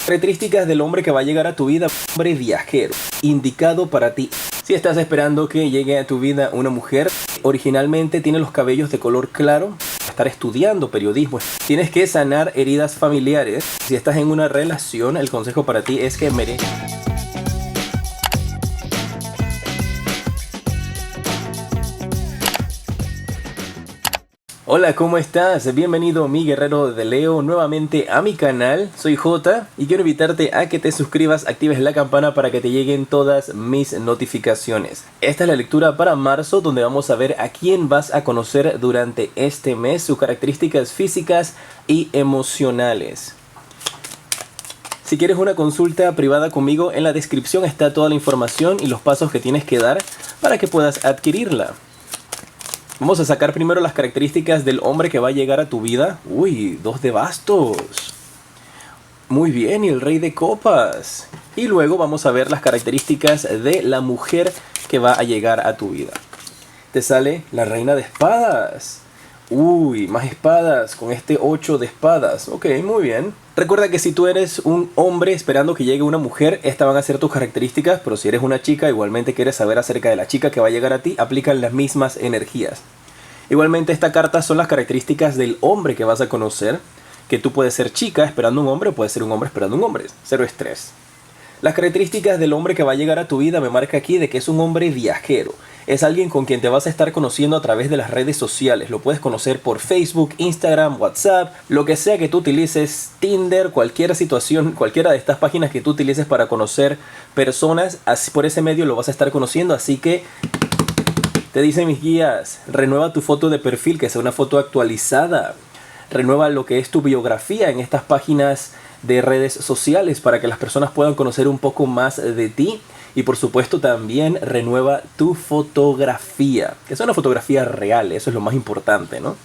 Características del hombre que va a llegar a tu vida: hombre viajero, indicado para ti. Si estás esperando que llegue a tu vida una mujer, originalmente tiene los cabellos de color claro, estar estudiando periodismo, tienes que sanar heridas familiares. Si estás en una relación, el consejo para ti es que Hola, ¿cómo estás? Bienvenido, mi guerrero de Leo, nuevamente a mi canal. Soy Jota y quiero invitarte a que te suscribas, actives la campana para que te lleguen todas mis notificaciones. Esta es la lectura para marzo, donde vamos a ver a quién vas a conocer durante este mes, sus características físicas y emocionales. Si quieres una consulta privada conmigo, en la descripción está toda la información y los pasos que tienes que dar para que puedas adquirirla. Vamos a sacar primero las características del hombre que va a llegar a tu vida. Uy, 2 de bastos. Muy bien, y el rey de copas. Y luego vamos a ver las características de la mujer que va a llegar a tu vida. Te sale la reina de espadas. Uy, más espadas con este 8 de espadas. Ok, muy bien. Recuerda que si tú eres un hombre esperando que llegue una mujer, estas van a ser tus características, pero si eres una chica, igualmente quieres saber acerca de la chica que va a llegar a ti, aplican las mismas energías. Igualmente, esta carta son las características del hombre que vas a conocer, que tú puedes ser chica esperando un hombre o puedes ser un hombre esperando un hombre. Cero estrés. Las características del hombre que va a llegar a tu vida me marca aquí de que es un hombre viajero. Es alguien con quien te vas a estar conociendo a través de las redes sociales. Lo puedes conocer por Facebook, Instagram, WhatsApp, lo que sea que tú utilices, Tinder, cualquier situación, cualquiera de estas páginas que tú utilices para conocer personas, así por ese medio lo vas a estar conociendo. Así que te dicen mis guías, renueva tu foto de perfil, que sea una foto actualizada. Renueva lo que es tu biografía en estas páginas de redes sociales para que las personas puedan conocer un poco más de ti. Y por supuesto también renueva tu fotografía, que sea una fotografía real, eso es lo más importante, ¿no?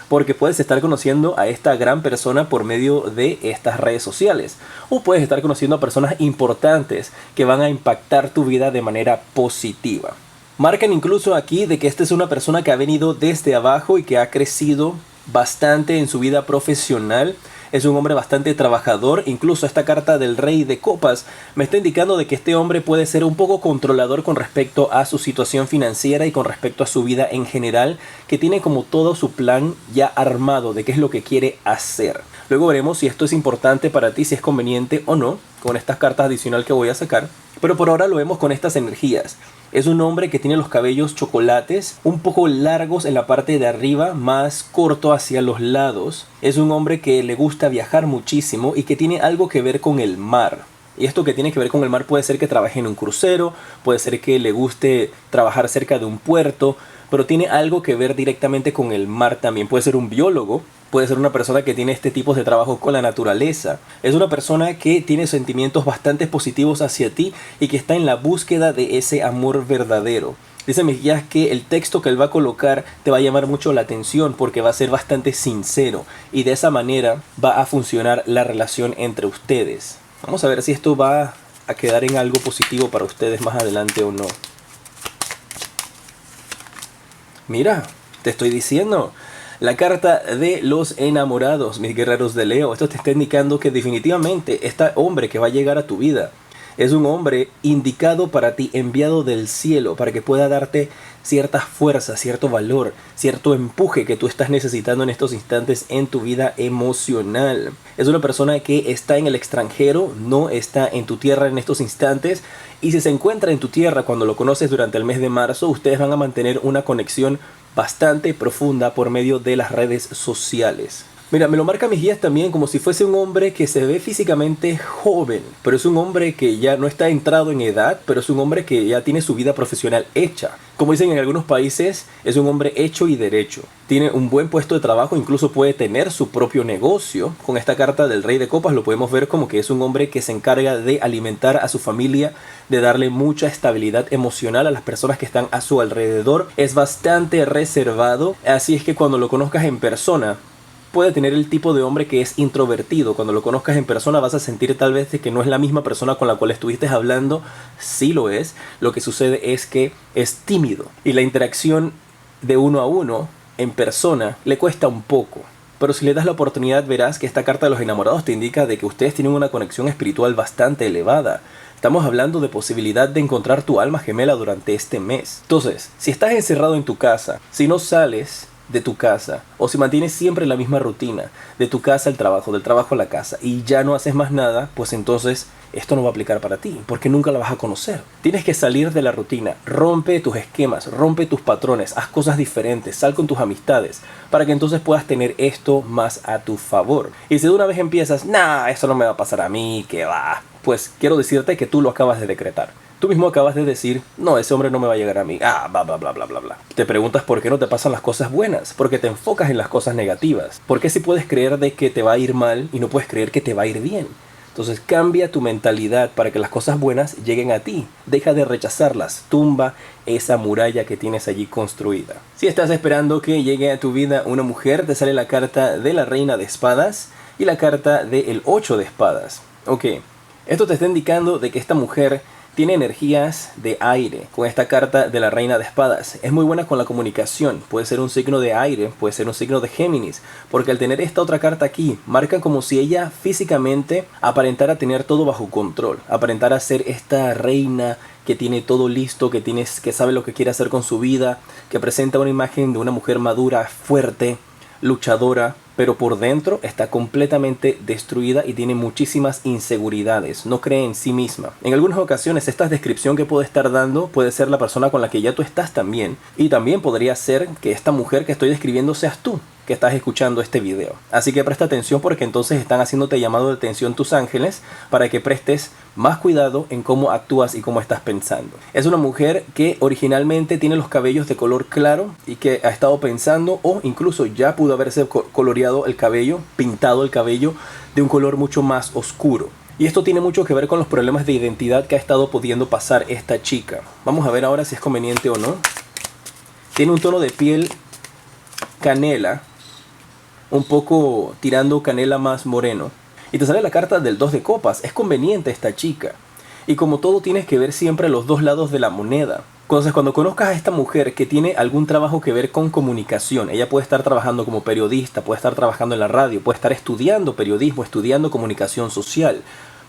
Porque puedes estar conociendo a esta gran persona por medio de estas redes sociales. O puedes estar conociendo a personas importantes que van a impactar tu vida de manera positiva. Marcan incluso aquí de que esta es una persona que ha venido desde abajo y que ha crecido bastante en su vida profesional. Es un hombre bastante trabajador. Incluso esta carta del rey de copas me está indicando de que este hombre puede ser un poco controlador con respecto a su situación financiera y con respecto a su vida en general, que tiene como todo su plan ya armado de qué es lo que quiere hacer. Luego veremos si esto es importante para ti, si es conveniente o no, con estas cartas adicionales que voy a sacar. Pero por ahora lo vemos con estas energías. Es un hombre que tiene los cabellos chocolates, un poco largos en la parte de arriba, más corto hacia los lados. Es un hombre que le gusta viajar muchísimo y que tiene algo que ver con el mar. Y esto que tiene que ver con el mar puede ser que trabaje en un crucero, puede ser que le guste trabajar cerca de un puerto, pero tiene algo que ver directamente con el mar también. Puede ser un biólogo, puede ser una persona que tiene este tipo de trabajo con la naturaleza. Es una persona que tiene sentimientos bastante positivos hacia ti y que está en la búsqueda de ese amor verdadero. Dice mis guías que el texto que él va a colocar te va a llamar mucho la atención porque va a ser bastante sincero y de esa manera va a funcionar la relación entre ustedes. Vamos a ver si esto va a quedar en algo positivo para ustedes más adelante o no. Mira, te estoy diciendo. La carta de los enamorados, mis guerreros de Leo. Esto te está indicando que definitivamente este hombre que va a llegar a tu vida es un hombre indicado para ti, enviado del cielo, para que pueda darte ciertas fuerzas, cierto valor, cierto empuje que tú estás necesitando en estos instantes en tu vida emocional. Es una persona que está en el extranjero, no está en tu tierra en estos instantes. Y si se encuentra en tu tierra cuando lo conoces durante el mes de marzo, ustedes van a mantener una conexión bastante profunda por medio de las redes sociales. Mira, me lo marca mis guías también como si fuese un hombre que se ve físicamente joven, pero es un hombre que ya no está entrado en edad, pero es un hombre que ya tiene su vida profesional hecha. Como dicen en algunos países, es un hombre hecho y derecho. Tiene un buen puesto de trabajo, incluso puede tener su propio negocio. Con esta carta del rey de copas lo podemos ver como que es un hombre que se encarga de alimentar a su familia, de darle mucha estabilidad emocional a las personas que están a su alrededor. Es bastante reservado, así es que cuando lo conozcas en persona, puede tener el tipo de hombre que es introvertido. Cuando lo conozcas en persona vas a sentir tal vez de que no es la misma persona con la cual estuviste hablando. Sí lo es. Lo que sucede es que es tímido y la interacción de uno a uno en persona le cuesta un poco. Pero si le das la oportunidad, verás que esta carta de los enamorados te indica de que ustedes tienen una conexión espiritual bastante elevada. Estamos hablando de posibilidad de encontrar tu alma gemela durante este mes. Entonces, si estás encerrado en tu casa, si no sales de tu casa, o si mantienes siempre la misma rutina, de tu casa al trabajo, del trabajo a la casa, y ya no haces más nada, pues entonces esto no va a aplicar para ti, porque nunca la vas a conocer. Tienes que salir de la rutina, rompe tus esquemas, rompe tus patrones, haz cosas diferentes, sal con tus amistades, para que entonces puedas tener esto más a tu favor. Y si de una vez empiezas, nah, esto no me va a pasar a mí, que va, pues quiero decirte que tú lo acabas de decretar. Tú mismo acabas de decir, no, ese hombre no me va a llegar a mí, bla, bla, bla, bla, bla, bla. Te preguntas por qué no te pasan las cosas buenas, porque te enfocas en las cosas negativas. ¿Por qué si puedes creer de que te va a ir mal y no puedes creer que te va a ir bien? Entonces cambia tu mentalidad para que las cosas buenas lleguen a ti. Deja de rechazarlas, tumba esa muralla que tienes allí construida. Si estás esperando que llegue a tu vida una mujer, te sale la carta de la Reina de Espadas y la carta del 8 de Espadas. Ok, esto te está indicando de que esta mujer tiene energías de aire con esta carta de la Reina de Espadas. Es muy buena con la comunicación. Puede ser un signo de aire, puede ser un signo de Géminis. Porque al tener esta otra carta aquí, marca como si ella físicamente aparentara tener todo bajo control. Aparentara ser esta reina que tiene todo listo, que sabe lo que quiere hacer con su vida. Que presenta una imagen de una mujer madura, fuerte, luchadora, pero por dentro está completamente destruida y tiene muchísimas inseguridades, no cree en sí misma. En algunas ocasiones esta descripción que puede estar dando puede ser la persona con la que ya tú estás también, y también podría ser que esta mujer que estoy describiendo seas tú, que estás escuchando este video. Así que presta atención, porque entonces están haciéndote llamado de atención tus ángeles para que prestes más cuidado en cómo actúas y cómo estás pensando. Es una mujer que originalmente tiene los cabellos de color claro y que ha estado pensando, o incluso ya pudo haberse coloreado el cabello, pintado el cabello de un color mucho más oscuro. Y esto tiene mucho que ver con los problemas de identidad que ha estado pudiendo pasar esta chica. Vamos a ver ahora si es conveniente o no. Tiene un tono de piel canela, un poco tirando canela más moreno. Y te sale la carta del 2 de copas. Es conveniente esta chica. Y como todo, tienes que ver siempre los dos lados de la moneda. Entonces, cuando conozcas a esta mujer que tiene algún trabajo que ver con comunicación, ella puede estar trabajando como periodista, puede estar trabajando en la radio, puede estar estudiando periodismo, estudiando comunicación social,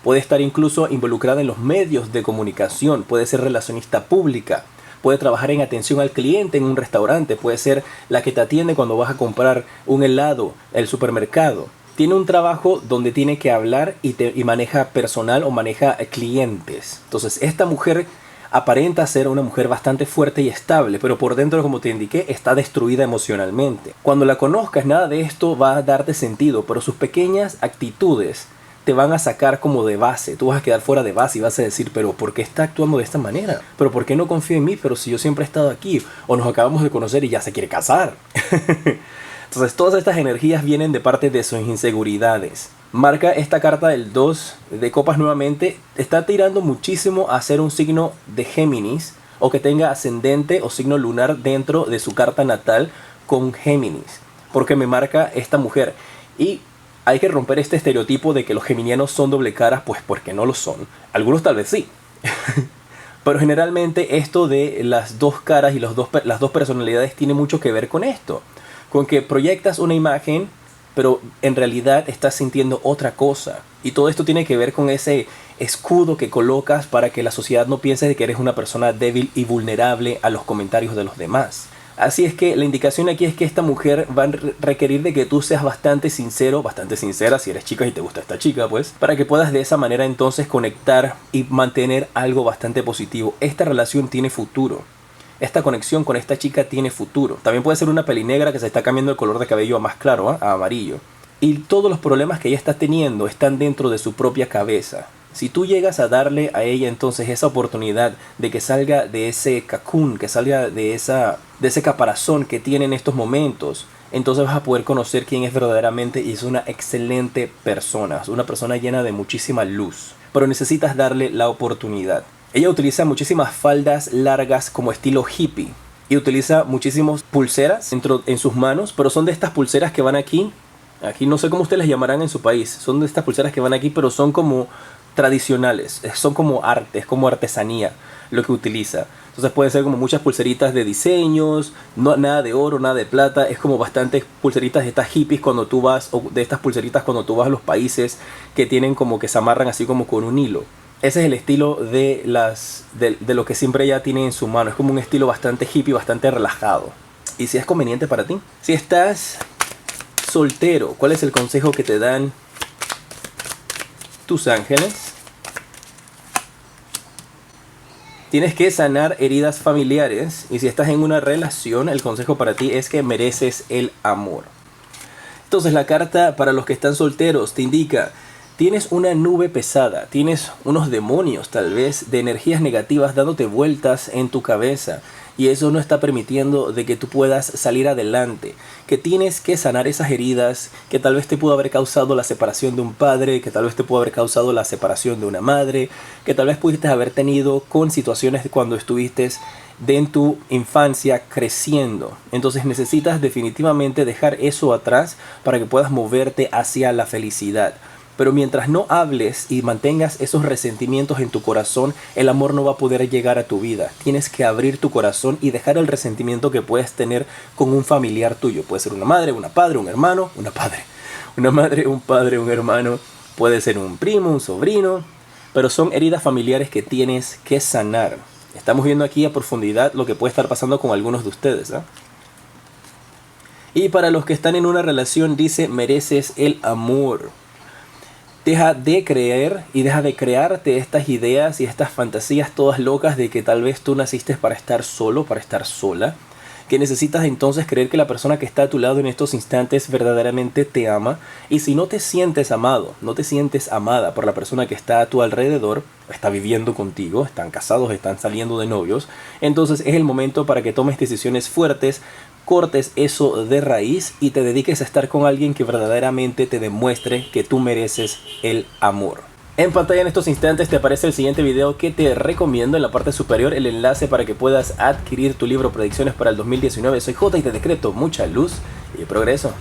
puede estar incluso involucrada en los medios de comunicación, puede ser relacionista pública, puede trabajar en atención al cliente en un restaurante, puede ser la que te atiende cuando vas a comprar un helado, el supermercado. Tiene un trabajo donde tiene que hablar y maneja personal o maneja clientes. Entonces, esta mujer aparenta ser una mujer bastante fuerte y estable, pero por dentro, como te indiqué, está destruida emocionalmente. Cuando la conozcas, nada de esto va a darte sentido, pero sus pequeñas actitudes te van a sacar como de base. Tú vas a quedar fuera de base y vas a decir, pero ¿por qué está actuando de esta manera? ¿Pero por qué no confía en mí? Pero si yo siempre he estado aquí, o nos acabamos de conocer y ya se quiere casar. Entonces, todas estas energías vienen de parte de sus inseguridades. Marca esta carta del 2 de copas nuevamente. Está tirando muchísimo a ser un signo de Géminis, o que tenga ascendente o signo lunar dentro de su carta natal con Géminis, porque me marca esta mujer. Y hay que romper este estereotipo de que los geminianos son doble caras, pues porque no lo son. Algunos tal vez sí. Pero generalmente esto de las dos caras y las dos personalidades tiene mucho que ver con esto. Con que proyectas una imagen, pero en realidad estás sintiendo otra cosa. Y todo esto tiene que ver con ese escudo que colocas para que la sociedad no piense de que eres una persona débil y vulnerable a los comentarios de los demás. Así es que la indicación aquí es que esta mujer va a requerir de que tú seas bastante sincero, bastante sincera, si eres chica y te gusta esta chica, pues, para que puedas de esa manera entonces conectar y mantener algo bastante positivo. Esta relación tiene futuro. Esta conexión con esta chica tiene futuro. También puede ser una pelinegra que se está cambiando el color de cabello a más claro, a amarillo. Y todos los problemas que ella está teniendo están dentro de su propia cabeza. Si tú llegas a darle a ella entonces esa oportunidad de que salga de ese cocoon, que salga de ese caparazón que tiene en estos momentos, entonces vas a poder conocer quién es verdaderamente, y es una excelente persona, es una persona llena de muchísima luz. Pero necesitas darle la oportunidad. Ella utiliza muchísimas faldas largas como estilo hippie y utiliza muchísimas pulseras en sus manos, pero son de estas pulseras que van aquí. Aquí no sé cómo ustedes las llamarán en su país. Son de estas pulseras que van aquí, pero son como tradicionales, son como arte, es como artesanía lo que utiliza. Entonces pueden ser como muchas pulseritas de diseños, no, nada de oro, nada de plata, es como bastantes pulseritas de estas hippies cuando tú vas, o de estas pulseritas cuando tú vas a los países que tienen como que se amarran así como con un hilo. Ese es el estilo de lo que siempre ella tiene en su mano, es como un estilo bastante hippie, bastante relajado. Y si es conveniente para ti, si estás soltero, ¿cuál es el consejo que te dan tus ángeles? Tienes que sanar heridas familiares, y si estás en una relación, el consejo para ti es que mereces el amor. Entonces la carta para los que están solteros te indica: tienes una nube pesada, tienes unos demonios tal vez de energías negativas dándote vueltas en tu cabeza, y eso no está permitiendo de que tú puedas salir adelante, que tienes que sanar esas heridas que tal vez te pudo haber causado la separación de un padre, que tal vez te pudo haber causado la separación de una madre, que tal vez pudiste haber tenido con situaciones cuando estuviste en tu infancia creciendo. Entonces necesitas definitivamente dejar eso atrás para que puedas moverte hacia la felicidad. Pero mientras no hables y mantengas esos resentimientos en tu corazón, el amor no va a poder llegar a tu vida. Tienes que abrir tu corazón y dejar el resentimiento que puedes tener con un familiar tuyo. Puede ser una madre, un padre, un hermano, una madre, un padre, un hermano. Puede ser un primo, un sobrino. Pero son heridas familiares que tienes que sanar. Estamos viendo aquí a profundidad lo que puede estar pasando con algunos de ustedes, ¿eh? Y para los que están en una relación, dice: mereces el amor. Deja de creer y deja de crearte estas ideas y estas fantasías todas locas de que tal vez tú naciste para estar solo, para estar sola. Que necesitas entonces creer que la persona que está a tu lado en estos instantes verdaderamente te ama. Y si no te sientes amado, no te sientes amada por la persona que está a tu alrededor, está viviendo contigo, están casados, están saliendo de novios, entonces es el momento para que tomes decisiones fuertes, cortes eso de raíz y te dediques a estar con alguien que verdaderamente te demuestre que tú mereces el amor. En pantalla en estos instantes te aparece el siguiente video que te recomiendo. En la parte superior el enlace para que puedas adquirir tu libro Predicciones para el 2019. Soy J y te decreto mucha luz y progreso.